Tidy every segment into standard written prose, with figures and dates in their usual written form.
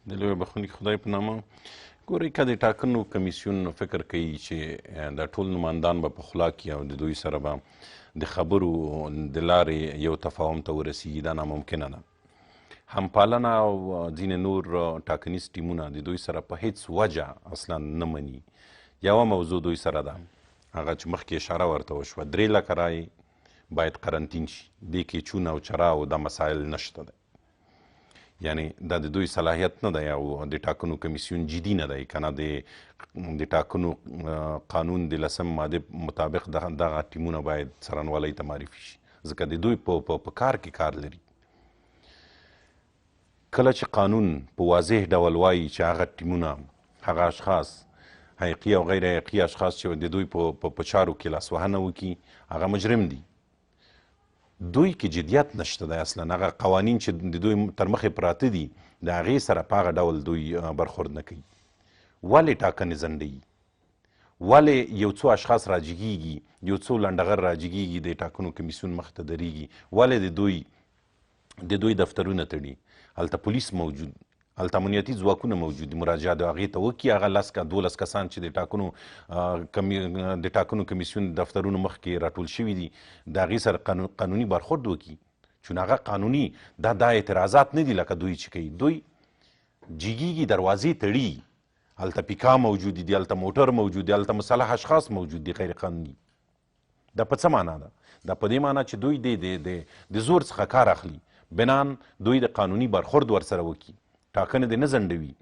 د لوی بخښونکي خدای په نامه ګورئ که د ټاکنو کمیسیون فکر کوي چې د ټول نمایندان به پخلا کړي او د دوی سره به د خبرو د لارې یو تفاهم ته ورسیږي دا ناممکنه ده. همپالنه او ځینې نور ټاکنیز ټیمونه د دوی سره په هیڅ وجه اصلا نه مني. یوه موضوع دوی سره ده هغه چې مخکې اشاره ورته وشوه 3 لکه رای باید قرنطین شي. دې کې چون او چرا او دا مسایل نشته دی، یعنی دا د دوی صلاحیت نه دی او د ټاکنو کمیسیون جدي نه دی که نه د ټاکنو قانون د 10 ماده مطابق دغه ټیمونه باید څارنوالۍ ته معرفي شي ځکه د دوی په کار کې کار لري. کله چې قانون په واضح ډول وایي چې هغه ټیمونه هغه اشخاص حقیقي او غیر حقیقي اشخاص چې د دوی په چارو کې لاسوهنه وکړي هغه مجرم دي. دوی کې جدیت نشته دی اصلا. هغه قوانین چې د دوی تر مخې پراته دي د هغې سره په هغه ډول دوی برخورد نه کوي. ولې ټاکنې ځنډوي؟ ولې یو څو اشخاص راجګیږي، یو څو لنډغر راجګیږي د ټاکنو کمیسیون مخ ته درېږي؟ ولې د دوی دفترونه تړي؟ هلته پولیس موجود، هلته امنیتي ځواکونه موجود دي، مراجعه د هغې ته وکړي. هغه 12 کسان چې د ټاکنو کمیسیون دفترونو مخکې راټول شوي دي د هغې سره قانوني برخورد وکړي. چون هغه قانوني دا اعتراضات نه دي لکه دوی چې کوي. دوی جګیږي، دروازې تړي، هلته پیکا موجود دي، هلته موټر موجود دی، هلته مسلح اشخاص موجود دي غیر قانوني. دا په څه معنا ده؟ دا په دې معنا چې دوی د زور څخه کار اخلي بنان دوی د قانوني برخورد ورسره وکړي. ټاکنې دې نه ځنډوي.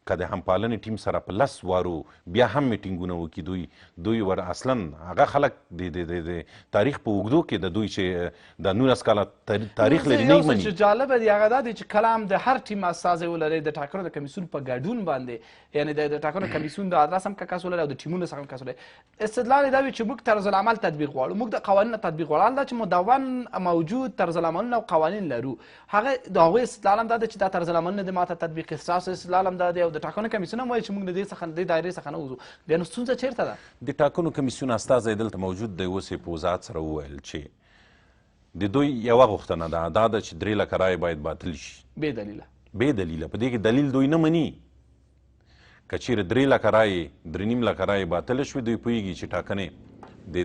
که د همپالنې ټیم سره په 10 وارو بیا هم میټینګونه وکړي دوی ور اصلا هغه خلک د تاریخ په اوږدو کې د دوی چې د 19 کاله تاریخ لري نه مني. چې جالبه دی هغه دا دی چې کله هم د هر ټیم استازی ولري د ټاکنو د کمیسیون په ګډون باندې، یعنی د ټاکنو کمیسیون د ادرس هم کس ولري او د ټیمونو څخه هم کس ولري. استدلال یې دا وي چې موږ طرز العمل تطبیق غواړو، موږ د قوانینو تطبیق غواړو. دا چې مدون موجود طرز العملونه او قوانین لرو، هغه د هغوی استدلال هم دا دی چې دا طرز العملونه د ماته تطبیق ستاسو استدلال هم دا دی او د ټاکنو کمیسیون هم وایي چې موږ د دې څخه د دایرې څخه نه وځو. بیا نو ستونزه چیرته ده؟ د ټاکنو کمیسیون استازی دلته موجود دی، اوس یې په وضاحت سره وویل چې د دوی یوه غوښتنه ده دا ده چې 3 لکه رای باید باطل شي بې دلیله. په دې کې دلیل دوی نه مني. که چیرې 3 لکه رای 3.5 لکه رای باطله شوي دوی پوهېږي چې ټاکنې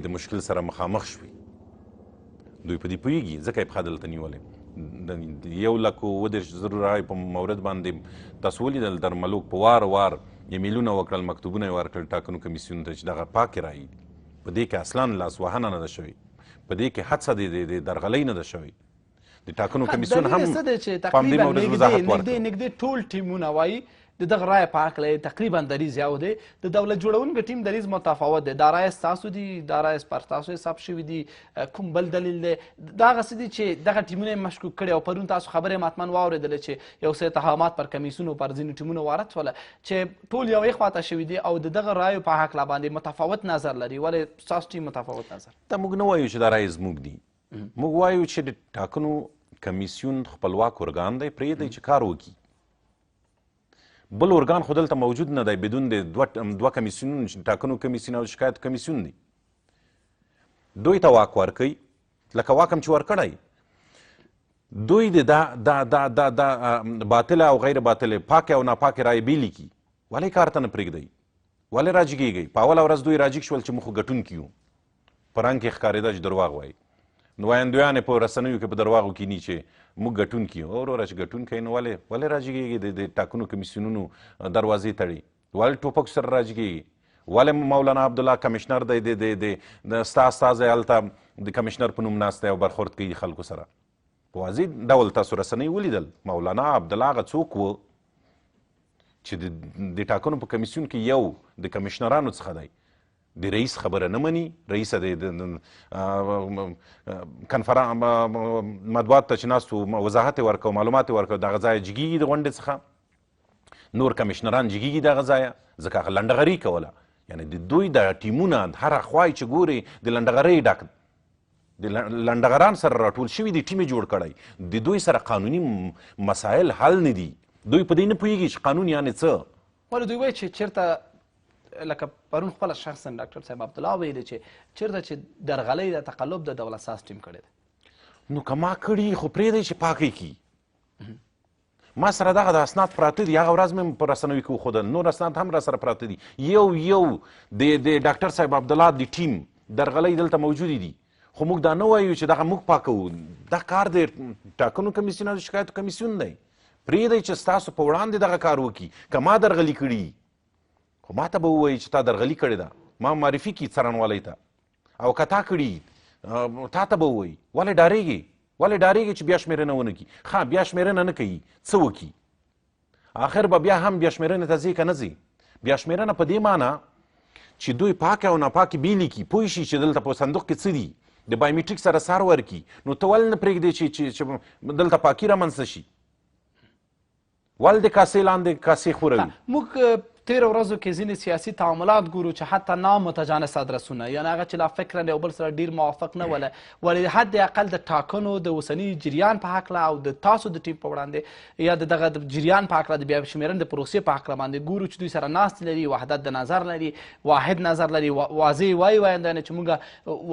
د مشکل سره مخامخ شوي. دوی په دې پوهېږي ځکه یې پښه دلته نیولې. د 1,20,000 رای په مورد باندې تاسو ولیدل درملوک په وار ایمیلونه وکړل، مکتوبونه یې ورکړل ټاکنو کمیسیون ته چې دغه پاکې رایي. په دې کې اصلا لاسوهنه نه ده شوې، په دې کې حدسه د درغلۍ نه ده شوې. د ټاکنو کمیسیون هم په همدې مورد وضاحت ورکړ. نږدې ټول ټیمونه وایي د دغه رایې په هکله تقریبا دریځ یو دی. د دولت جوړونکي ټیم دریځ متفاوت دی. دا رایې ستاسو دي، دا رایې پر تاسو حساب شوي دي، کوم بل دلیل دی؟ دا هغه څه دي چې دغه ټیمونه یې مشکوک کړي. او پرون تاسو خبرې ماتمن واورېدله چې یو څه اتهامات پر کمیسیون او پر ځینو ټیمونو وارد شوله چې ټول یوې خواته شوي دي او د دغه رایو په هکله باندې متفاوت نظر لري. ولې ستاسو ټیم متفاوت نظر؟ دا موږ نه وایو چې دا رایې زموږ دي. موږ وایو چې د ټاکنو کمیسیون خپلواک ارګان دی، پرېږدئ چې کار وکړي. بل ارګان خو دلته موجود نه دی بدون د دوه کمیسیونونو، ټاکنو کمیسیون او شکایت کمیسیون دی. دوی ته واک ورکوي لکه واک هم چې ورکړی. دوی د باطله او غیر باطله پاکې او ناپاکې رایې بیلې کړي. ولې کار ته نه پرېږدئ؟ ولې راجګېږئ؟ په اوله ورځ دوی راجګ شول چې موږ خو ګټونکي یو. په رنګ کې ښکارېده چې درواغ وایي. نو وایندویان یې په رسنیو کې په درواغو کیني چې موږ ګټونکي یو. وروره چې ګټونکی نو ولې راجګېږي؟ د ټاکنو کمیسیونونو دروازې تړي. ولې ټوپک سره راجګېږي؟ ولې مولانا عبدالله کمیشنر دی د ستا استازی هلته د کمیشنر په نوم ناست دی او برخورد کوي خلکو سره؟ په واضح ډول تاسو رسنۍ ولیدل. مولانا عبدالله هغه څوک و چې د ټاکنو په کمیسیون کې یو د کمیشنرانو څخه دی. د رئیس خبره نه مني. رئیس د مطبوعات ته چې ناستو وضاحت یې ورکړ، معلومات یې ورکړ، دغه ځایه جګېږي د غونډې څخه. نور کمیشنران جګېږي دغه ځایه ځکه هغه لنډغري کوله. یعنې د دوی د ټیمونه هره خوا چې ګوري د لنډغرۍ ډک، د لنډغران سره راټول شوي دي، ټیم یې جوړ کړی. د دوی سره قانوني مسایل حل نه دي. دوی په دې نه پوهېږي چې قانون یعنې څه. ولې دوی وایي چې چېرته لکه پرون خپله شخصا ډاکټر صاحب عبدالله ویلي چې چېرته چې درغلۍ د تقلب د دولت ساز ټیم کړی دی. نو که ما کړي خو پرېږدئ چې پاکۍ کړي. ما سره دغه د اسناد پراته دي، هغه ورځ مې په رسنیو کې وښودل، نور اسناد هم را سره پراته دي. یو د ډاکټر صاحب عبدالله د ټیم درغلۍ دلته موجودې دي، خو موږ دا نه وایو چې دغه موږ پاکوو. دا کار د ټاکنو کمیسیون او د شکایتو کمیسیون دی. پرېږدئ چې ستاسو په وړاندې دغه کار وکړي. که ما درغلي کړي خو ما ته به ووایي چې تا درغلي کړې ده، ما معرفي کړي څارنوالۍ ته، او که تا کړي تا ته به ووایي. ولې ډارېږي؟ ولې ډارېږي چې بیا شمېرنه ونه کړي؟ ښه بیا شمېرنه نه کوي، څه وکړي؟ آخر به بیا هم بیا شمېرنې ته ځي که نه ځي؟ بیا شمېرنه په دې معنی چې دوی پاکې او ناپاکې بېلې کړي، پوه شي چې دلته په صندوق کې څه دي، د بایومیټریک سره سر ورکړي. نو ته ولې نه پرېږدې چې دلته پاکي رامنځته شي؟ ولې د کاسې لاندې کاسې خوروي؟ موږ تیرو ورځو کې ځینې سیاسي تعاملات ګورو چې حتی نامتجانس ادرسونه، یعنې هغه چې لا فکرا یو بل سره ډېر موافق نه وله، ولې حد اقل د ټاکنو د اوسني جریان په هکله او د تاسو د ټیم په وړاندې یا د دغه جریان په هکله د بیا شمېرنې د پروسې په هکله باندې ګورو چې دوی سره ناستې لري، وحدت د نظر لري، واحد نظر لري، واضح وایي یعنې چې موږ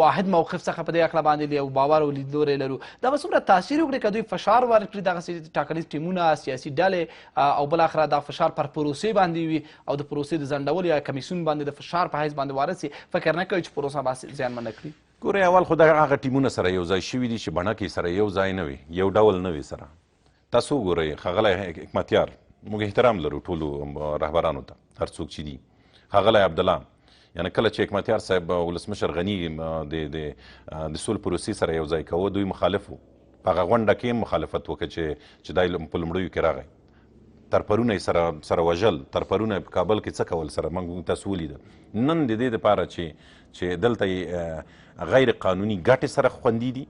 واحد موقف څخه په دې هکله باندې یو باور او لیدلوری لرو. دا به څومره تاثیر وکړي که دوی فشار ورکړي دغسې ټاکنیز ټیمونه، سیاسي ډلې، او بالاخره دا فشار پر پروسې باندې وي او د پروسې د ځنډول یا کمیسیون باندې د فشار په حیث باندې وارد سي، فکر نه کوي چې پروسه به زیانمنه کړي؟ ګورئ، اول خو دغه هغه ټیمونه سره یو ځای شوي دي چې بڼکې سره یو ځای نه وي، یو ډول نه وي سره. تاسو وګورئ، ښاغلی حکمتیار، موږ احترام لرو ټولو رهبرانو ته، هر څوک چې دي، ښاغلی عبدالله، یعنې کله چې حکمتیار صاحب ولسمشر غني د سول پروسې سره یو ځای کوه، دوی مخالف وو. په هغه غونډه کې هم مخالفت وکړه چې دی په لومړیو کې راغی. تر پرونه یې سره وژل، تر پرونه په کابل کې څه کول سره موږ تاسو ولیده. نن د دې دپاره چې دلته یې غیر قانوني ګټې سره خوندي دي،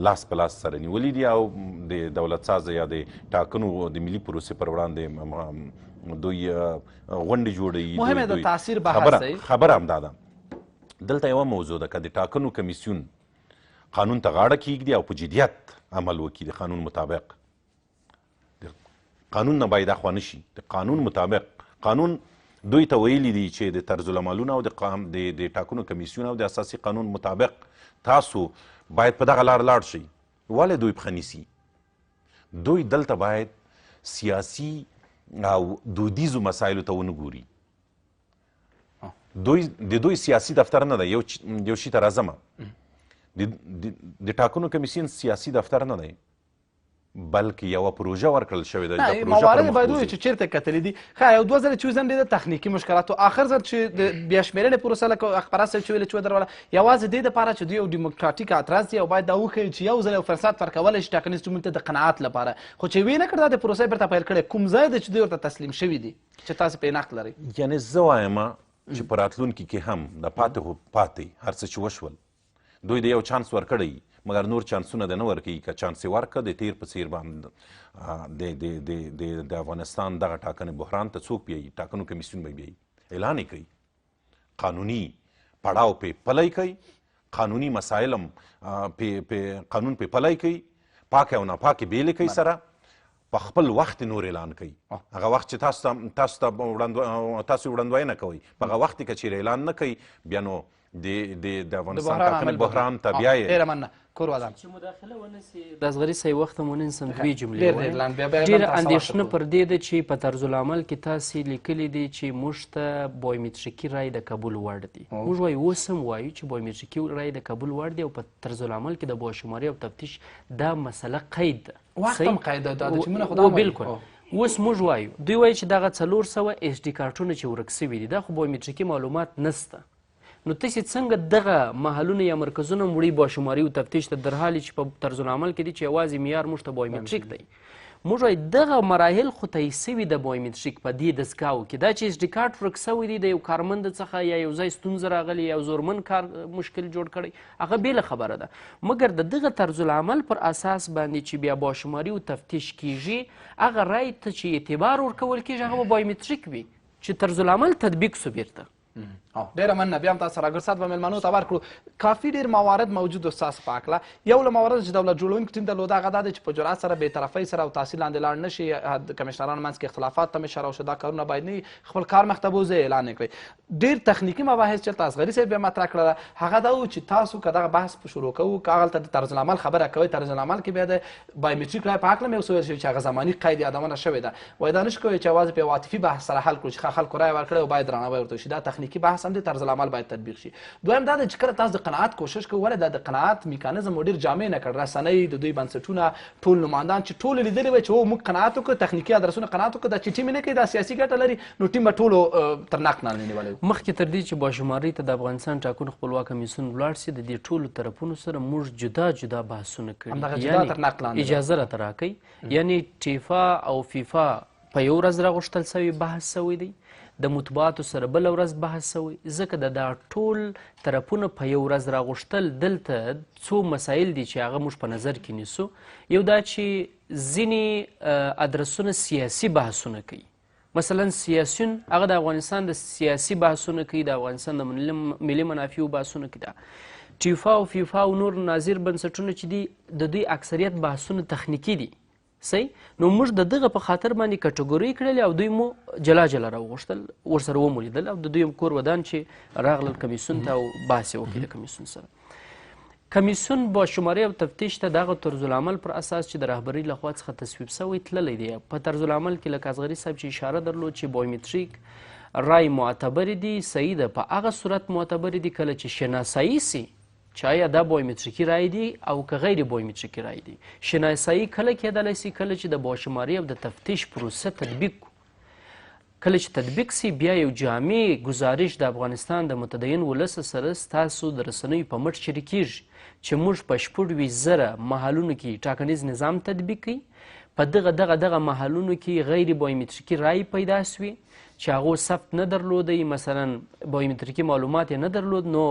لاس په لاس سره نیولي دي، او د دولت ساز یا د ټاکنو د ملي پروسې پر وړاندې دوی غونډې جوړوي. مهمه د تاثیر بحث دی. خبره همدا ده. دلته یوه موضوع ده، که د ټاکنو کمیسیون قانون ته غاړه کیږدي او په جدیت عمل وکړي د قانون مطابق، قانون نه باید اخوا نشي. د قانون مطابق، قانون دوی ته ویلي دي چې د طرز العملونو او د ټاکنو کمیسیون او د اساسي قانون مطابق تاسو باید په دغه لار لاړ شئ. ولې دوی پښه نیسي؟ دوی دلته باید سیاسي او دودیزو مسایلو ته ونه ګوري. د دوی سیاسي دفتر نه ده. یو شي ته راځمه، د ټاکنو کمیسیون سیاسي دفتر نه دی، بلکې یوه پروژه ورکړل شوې ده. موارد باید ووایو چې چېرته کتلي دي. ښه، یو دوه ځله چې وځنډېده تخنیکي مشکلاتو، آخر ځل چې د بیا شمېرنې پروسه لکه اخبارات صاحب چې ویلې چې ودروله، یوازې دې دپاره چې دوی یو ډیموکراتیک اعتراض دی او باید دا وښیي چې یو ځل یو فرصت ورکولی شي ټاکنیز ټیمونو ته د قناعت لپاره، خو چې ویې نه کړ دا د پروسه بیرته پیل کړی، کوم ځای دی چې دوی ورته تسلیم شوي دي چې تاسې پرې نقد لرئ؟ یعنې زه وایم چې په راتلونکي کې هم د پاتې هر څه چې وشول، دوی د یو چانس ورکړی، مګر نور چانسونه د نه ورکوي. که چانس یې ورکړه د تیر په څیر باندې د افغانستان دغه ټاکنې بحران ته څوک بیایي؟ ټاکنو کمیسیون به بیایي، اعلان یې کوي، قانوني پړاو پې پلی کوي، قانوني مسایل هم قانون پې پلی کوي، پاکې او ناپاکې بیلې کوي سره، په خپل وخت نور اعلان کوي. هغه وخت چې تاسو ته وړاندوینه کوئ، په هغه وخت کې چیرې اعلان نه کوي، بیا نو د افغانستان ټاکنې بحران ته بیایي. ډېره مننه. کور ودان چې مداخله ونه سي د اصغري صاحب وخت هم ونه نسم دوې جملې وایم. ډېره اندېښنه پر دې ده چې په طرز العمل کې تاسې لیکلي دي چې موږ ته بایومیټریکي رای د قبول وړ دي. موږ وایو اوس هم وایو چې بایومیټریکي رای د قبول وړ دي او په طرز العمل کې د باشماري او تفتیش دا مسله قید ده. وخت هم قید ده، د ټیمونه خو دا بالکل. اوس موږ وایو، دوی وایي چې دغه 400 ایس ډي کارټونه چې ورک سوي دي، دا خو بایومیټریکي معلومات نسته. نو تاسې څنګه دغه محلونه یا مرکزونه وړي باشماري او تفتیش ته، در حالې چې په طرز العمل کې دي چې یوازې معیار موږ ته بایومیټریک دی؟ موږ وایو دغه مراحل خو طی سوي د بایومیټریک په دې دستګاو کې. دا چې ایس ډي کارټ ورک سوی دی د یو کارمند څخه یا یو ځای ستونزه راغلې یا یو زورمن کار مشکل جوړ کړی، هغه بېله خبره ده. مګر د دغه طرز العمل پر اساس باندې چې بیا باشماري او تفتیش کیږي، هغه رای ته چې اعتبار ورکول کیږي هغه به بایومیټریک وي چې طرز العمل تطبیق سو بیرته. ډېره مننه بیا هم تاسو راګرځات به مېلمنو ته ورکړو کافي ډېر موارد موجود و ستاسو په هکله یو له موارد چې دولت جوړونکي ټیم درلوده هغه دا دی چې په جرأت سره بېطرفۍ سره او تحصیل لاندې لاړ نه شي د کمیشنرانو منځ کې اختلافات ته اشاره وشوه دا کارونه باید نه خپل کار مخ ته بوځئ اعلان یې کړئ ډېر تخنیکي مباحث چې اصغري صاحب بیا مطرح کړله هغه دا و چې تاسو که دغه بحث په شروع کوو که هغلته د طرزالعمل خبره کوئ طرزالعمل کې بیا د بایومټریک رایې په هکله مې اوس ویل شوي چې هغه زماني قید یادونه شوې ده وایي دا نشي کوئ چې یوازې په یو عاطفي بحث سره حل کړو چې خلکو رایه ورکړې او باید درناوی ورته وشي دا تخنیکي بحث هم دی طرزالعمل باید تطبیق شي دویم دا ده چې کله تاسو د قناعت کوشش کوئ ولې دا د قناعت میکانیزم مو ډېر جامع نه کړ رسنۍ د دوی بنسټونه ټول نمایندان چې ټول لیدلي وای چې او موږ قناعت وکړو تخنیکي ادرسونه قناعت وکړو دا چې ټیم یې نه کوي دا سیاسي ګټه لري نو ټیم به ټولو تر نقد لاندې نیولی مخکې تر دې چې باشمارۍ ته د افغانستان ټاکنو خپلواک کمیسیون ولاړ سي د دې ټولو طرفونو سره موږ جدا جدا بحثونه همدغه جدا تر نقد لاندې اجازه راته راکوئ یعنې ټیفا او فیفا په یو ورځ راغوښتل سوی بحث سوی دی د مطبوعاتو سره بله ورځ بحث سوی ځکه د دا ټول طرفونه په یو ورځ راغوښتل دلته څو مسایل دي چې هغه موږ په نظر کې نیسو یو دا چې ځینې ادرسونه سیاسي بحثونه کوي مثلا سیاسیون هغه د افغانستان د سیاسي بحثونه کوي د افغانستان د ملي منافعو بحثونه کوي ټیفا او فیفا او نور ناظر بنسټونه چې دي د دوی اکثریت بحثونه تخنیکي دي صحیح نو موږ د دغه په خاطر باندې کټګورۍ کړلې او دوی مو جلا جلا راوغوښتل ورسره ومولیدل او د دوی کور ودان چې راغلل کمیسیون ته او بحث یې وکړي د کمیسیون سره کمیسیون با شمارې او تفتیش ته دغه طرزالعمل پر اساس چې د رهبرۍ لخوا څخه تصویب سوی تللی دی په طرزالعمل کې لکه اصغري صاحب چې اشاره درلود چې بایومټریک رای معتبرې دي صحیح ده په هغه صورت معتبرې دي کله چې شناسایي سي چې آیا دا بایومټریکي رای دی او که غیر بایومټریکي رای دی شناسایي کله کیدلی سي کله چې د باشمارۍ او د تفتیش پروسه تطبیق کله چې تطبیق سي بیا یو جامع ګزارش د افغانستان د متدین ولس سره ستاسو د رسنیو په مټ شریکیږي چې موږ په 4,000 محلونو کې ټاکنیز نظام تطبیق کړي په دغه محلونو کې غیر بایومټریکي رای پیدا سوي چې هغو ثبت نه درلودی مثلا بایومټریکي معلومات یې نه درلود نو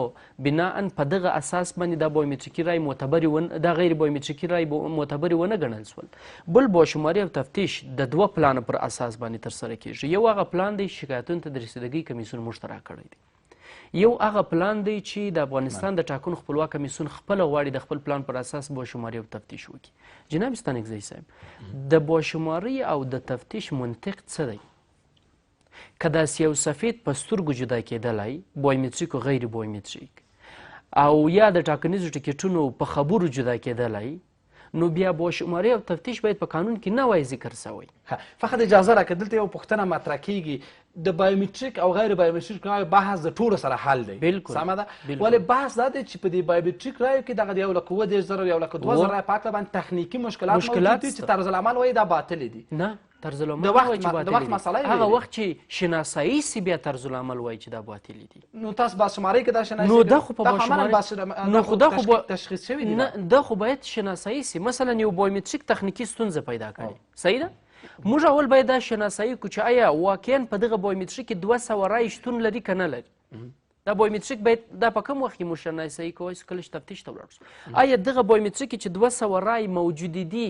بناء په دغه اساس باندې دا بایومټریکي رای دا غیر بایومټریکي رای معتبرې ونه ګڼل سول بل باشماري او تفتیش د دوه پلانو پر اساس باندې ترسره کیږي یو هغه پلان دی شکایتونو ته د رسیدګۍ کمیسیون موږ ته راکړی دی یو هغه پلان دی چې د افغانستان د ټاکنو خپلواک کمیسیون خپله غواړي د خپل پلان پر اساس باشماري او تفتیش وکړي جناب ستانکزی صاحب د باشماري او د تفتیش منطق څه دی که داسې یو سفید په سترګو جدا کېدلی بایومټریک او غیر بایومټریک او یا د ټاکنیزو ټکټونو په خبرو جدا کېدلی نو بیا باشماري او تفتیش باید په قانون کې نوی ذکر سوی فقط اجازه راکړه دلته یو پوښتنه مطرح کیږي د بایومټریک او غیر بایومټریک رایو بحث د ټولو سره حل دی بالکل سمه ده ولې بحث دا دی چې په دې بایومټریک رایو کې دغه د 1,20,000 1,02,000 رایو په هکله باندې تخنیکي مشکلات موجود دي چې طرزالعمل وایي دا باطلې دي نه طرزالعمل وایي چې باطلې دي هغه وخت چې شناسایي سي بیا طرزالعمل وایي چې دا باطلې دي نو تاسو باشمارۍ کې دا شناسایي نو دا خو په باشمارۍ نو خو دا خو تشخیص شوی دی نه دا خو باید شناسایي سي مثلا یو بایومټریک تخنیکي ستونزه پیدا کړي صحیح ده موږ اول باید دا شناسایي کړو چې آیا واقعا په دغه بایومټریک کې 200 رای شتون لري که نه لري دا بایومټریک باید دا په کوم وخت کې موږ شناسایي کوی کله چې تفتیش ته ولاړ شو آیا دغه بایومټریک چې 200 رای موجودې دي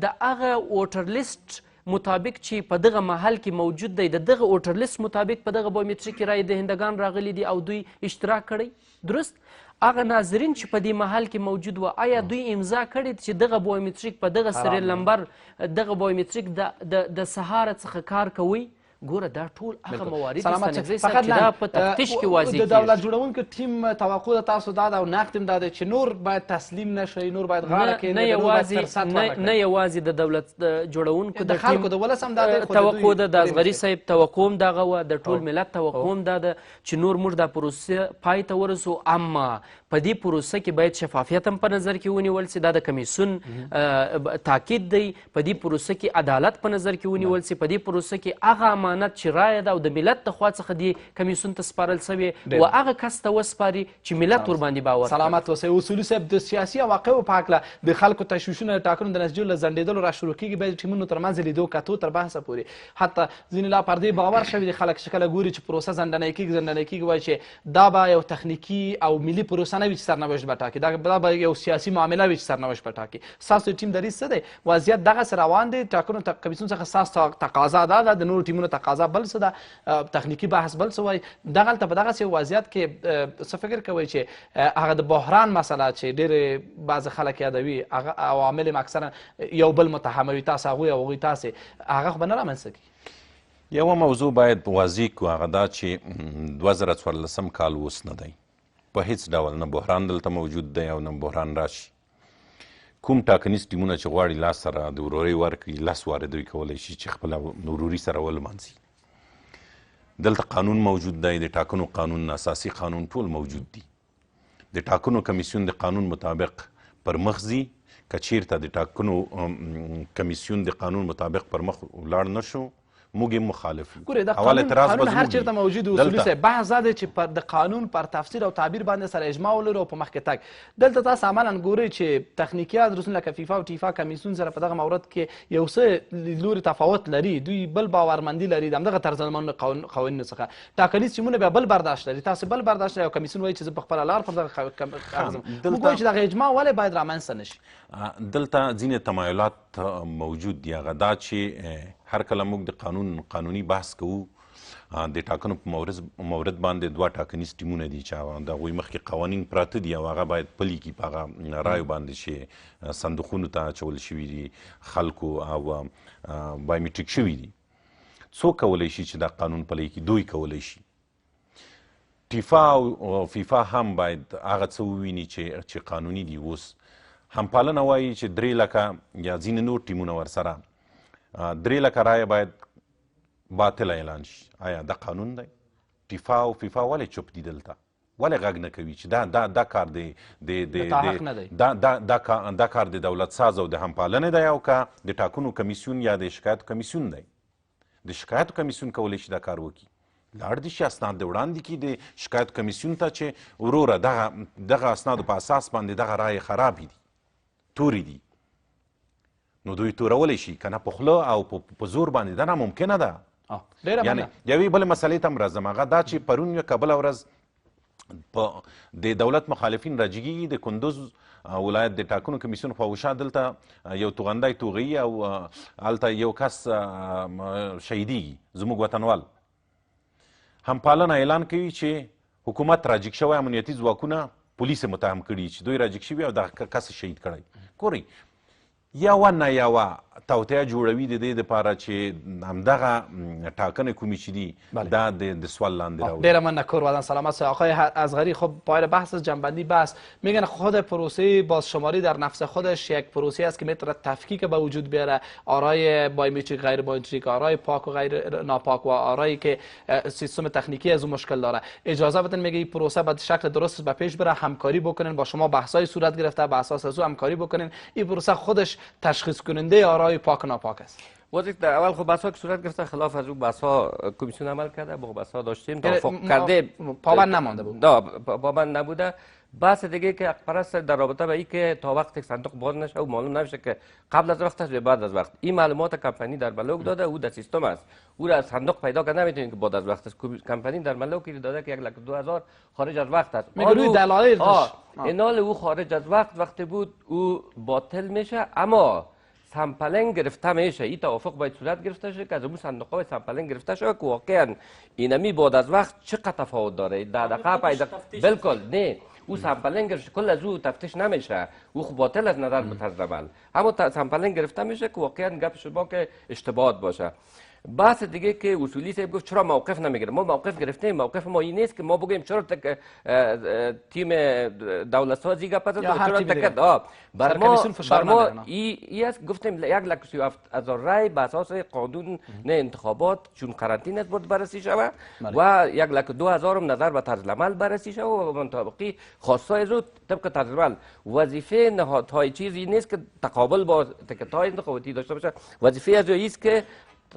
د هغه ووټر لیست مطابق چې په دغه محل کې موجود دی د دغه ووټر لیست مطابق په دغه بایومټریکي رای دهندگان راغلي دي او دوی اشتراک کړی درست هغه ناظرین چې په دې محل کې موجود و آیا دوی امضا کړې چې دغه بایومټریک په دغه سریال نمبر دغه بایومټریک د سهار څخه کار کوي ګوره دا ټول هغه موارد ستانکزی صاحب چې دا په تفتیش کې واضح کیږي د دولت جوړونکو ټیم توقع د تاسو دا ده او نقد هم دا دی چې نور باید تسلیم نشئ نور باید غاړه کښېنئ نه یوازې د دولت جوړونکو د خلکو د ولس هم دا دی توقع ده د اصغري صاحب توقع هم دغه وه د ټول ملت توقع هم دا ده چې نور موږ دا پروسه پای ته ورسو اما په دې پروسه کې باید شفافیت هم په نظر کې ونیول سي دا د کمیسیون تاکید دی په دې پروسه کې عدالت په نظر کې ونیول سي په دې پروسه کې هغه امانت چې رایه ده او د ملت د خوا څخه دې کمیسیون ته سپارل سوی و هغه کس ته وسپاري چې ملت ورباندې باور سلامت اوسئ اصولي صاحب د سیاسي عواقبو په هکله د خلکو تشویشونه ټاکنو د نسجونو له ځنډېدلو را شروع کېږي باید ټیمونو ترمنځ لیدو کتو تر بحثه پورې حتی ځینې لا پر دې باور شوي دي خلک چې کله ګوري چې پروسه ځنډنی کېږي وایي چې دا به یو تخنیکي او ملي پروسه نه وي چې سرنوشت به ټاکي دا به یو سیاسي معامله وي چې سرنوشت به ټاکي ستاسو ټیم دریځ څه دی وضعیت دغسې روان دی ټاکنو کمیسیون څخه ستاسو تقاضا دا ده د نورو ټیمونو تقاضا بل څه ده، تخنیکي بحث بل څه وایي. دغلته په دغسې وضعیت کې څه فکر کوئ چې هغه د بحران مسله چې ډېرې بعضې خلک یادوي، هغه عوامل یې اکثرا یو بل متهموي، تاسې هغوی او هغوی تاسې، هغه خو به نه رامنځته کړي؟ یوه موضوع باید واضح کړو، هغه دا چې 2014 کال اوس نه دی، په هیڅ ډول نه بحران دلته موجود دی او نه بحران راشي. کوم ټاکنیز ټیمونه چې غواړي لاس سره د ورورۍ ورکړي، لاس واره دوی کولی شي چې خپله وروري سره ولمانځي. دلته قانون موجود دی، د ټاکنو قانون، اساسي قانون ټول موجود دي. د ټاکنو کمیسیون د قانون مطابق پر مخ ځي. که چیرته د ټاکنو کمیسیون د قانون مطابق پر مخ ولاړ نه شو، موږ یې مخالف یو. ګورئ دا قانون هر چېرته موجود و. اصولي صاحب بحث دا دی چې د قانون پر تفسیر او تعبیر باندې سره اجماع ولرو او په مخکې تګ. دلته تاسو عملا ګورئ چې تخنیکیات رسونه لکه فیفا او ټیفا کمیسیون سره په دغه مورد کې یو څه لیدلوري تفاوت لري، دوی بل باورمندي لري د همدغه طرزالعملونو قوانینو څخه. ټاکنیز ټیمونه بیا بل برداشت لري، تاسو بل برداشت لري او کمیسیون وایي چې زه په خپله لار پر دغه موږ وایو چې دغه اجماع ولې باید رامنځته نه شي. دلته ځینې تمایلات موجود دي، هغه دا چې هر کله موږ د قانوني بحث کوو، د ټاکنو په مورد باندې 2 ټاکنیز ټیمونه دي چې د هغوی مخکې قوانین پراته دي او هغه باید پلي کړي، په هغه رایو باندې چې صندوقونو ته اچول شوي دي خلکو او بایومیټریک شوي دي. څوک کولی شي چې دا قانون پلی کړي؟ دوی کولی شي. ټیفا او فیفا هم باید هغه څه وویني چې قانوني دي. اوس همپالنه وایي چې 3 لکه یا ځینې نور ټیمونه ورسره 3 لکه رایه باید باطله اعلان شي. آیا دا قانون دی؟ ټیفا او فیفا ولې چوپ دي دلته؟ ولې غږ نه کوي چې دا کار دا کار د دولت ساز او د همپالنې دی او که د ټاکنو کمیسیون یا د شکایتو کمیسیون دی؟ د شکایتو کمیسیون کولی شي دا کار وکړي، لاړ دي شي اسناد د وړاندې کړي د شکایتو کمیسیون ته چې وروره دغه اسنادو په اساس باندې دغه رایې خرابې دي، تورې دي. نو دوی تورولی شي که نه په خوله او په زور باندې. دا ناممکنه ده. یعنې یوې بلې مسلې ته هم راځم، هغه دا چې پرون یا که بله ورځ د دولت مخالفین راجګېږي، د کندوز ولایت د ټاکنو کمیسیون په وشا دلته یو توغندی توغیي او هلته یو کس شهیدیږي، زموږ وطنوال. همپالنه اعلان کوي چې حکومت راجګ شوی، امنیتي ځواکونه پولیس متهم کړي چې دوی راجګ شوي او دغه کس شهید کړی. ګورئ یوه نه یوه توطیه جوړوي د دې دپاره چې همدغه ټاکنې کومې چې دي دا د سوال لاندې راوړي. ډیره مننه کور ودان سلامت. آقای اصغری، خب پایل بحث جنبندی بحث میگن خود پروسه بازشماری در نفس خودش یک پروسه است که میتونه تفکیک به وجود بیاره، آرای بایومتریک غیر بایومتریک، آرای پاک و غیر ناپاک و آرایی که سیستم تکنیکی از اون مشکل داره. اجازه بدین میگه این پروسه به شکل درست به پیش بره، همکاری بکنین، با شما بحثای صورت گرفته، به اساس از همکاری بکنین. این پروسه خودش تشخیص کننده آرای پاک و ناپاک است. واضح در اول خب بحث‌ها که صورت گرفته خلاف از اون بحث‌ها کمیسیون عمل کرده، با بحث‌ها داشتیم، توافق کرده، پابند نمانده بود. پابند نبوده. بحث دیگه که پرست در رابطه به این که تا وقت صندوق باز نشه و معلوم نشه که قبل از وقت است یا بعد از وقت، این معلومات کمپانی در بلوک داده، او در سیستم است، او را از صندوق پیدا کرد، نمیتونید که بعد از وقت است. کمپانی در بلوک داده که 1,02,000 خارج از وقت است. میگه دلایل اینال او خارج از وقت بود، او باطل میشه، اما سامپلنگ گرفته میشه. این توافق باید صورت گرفته شه که از اون صندوق‌های سامپلنگ گرفته شه که واقعا اینمی بعد از وقت چقدر تفاوت داره. دقیقه پیدا بالکل نه، او سامپلنگ کل از او تفتیش نمیشه، او خب باطل از نظر مترجمل، اما سامپلنگ گرفته میشه که واقعا گپ شما که اشتباهات باشه. بحث دیگه که اصولی صاحب گفت چرا موقف نمیگیره. ما موقف گرفتیم، موقف ما این نیست که ما بگیم چرا تیم دولت سازی گپ زد، چرا تکد بر ما ای است. گفتیم 1,37,000 رای به اساس قانون انتخابات چون قرنطینه است بود بررسی شوه و 1,02,000 هم نظر به طرز العمل بررسی شوه و منطبقی خاصای رو طبق طرز العمل. وظیفه نهادهای چیزی نیست که تقابل با تکت‌های انتخاباتی داشته باشه، وظیفه از است که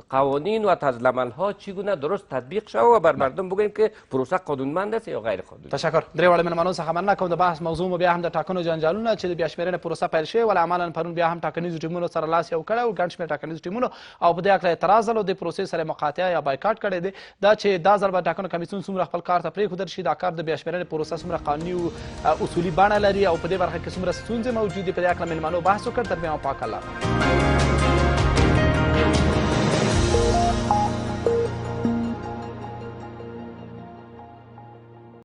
قوانین و طرزالعمل ها چگونه درست تطبیق شود و بر مردم بگوییم که پروسه قانونمند است یا غیر قانونی. تشکر. درې واړه مېلمنو څخه مننه کوم. د بحث موضوع مو بیا هم د ټاکنو جنجالونه چې د بیا شمېرنې پروسه پیل شوې وله عملا پرون بیا هم ټاکنیزو ټیمونو سره لاس یو کړی و، ګڼ شمېر ټاکنیزو ټیمونو، او په دې هکله اعتراض درلود، د پروسې سره مقاطعه یا بایکاټ کړی دی. دا چې دا ځل به ټاکنو کمیسیون څومره خپل کار ته پرېښودل شي، دا کار د بیا شمېرنې پروسه څومره قانوني او اصولي بڼه لري او په دې برخه کې څومره ستونزې موجود دي، په دې هکله مېلمنو بحث وکړ. تر بیا مو پاک الله.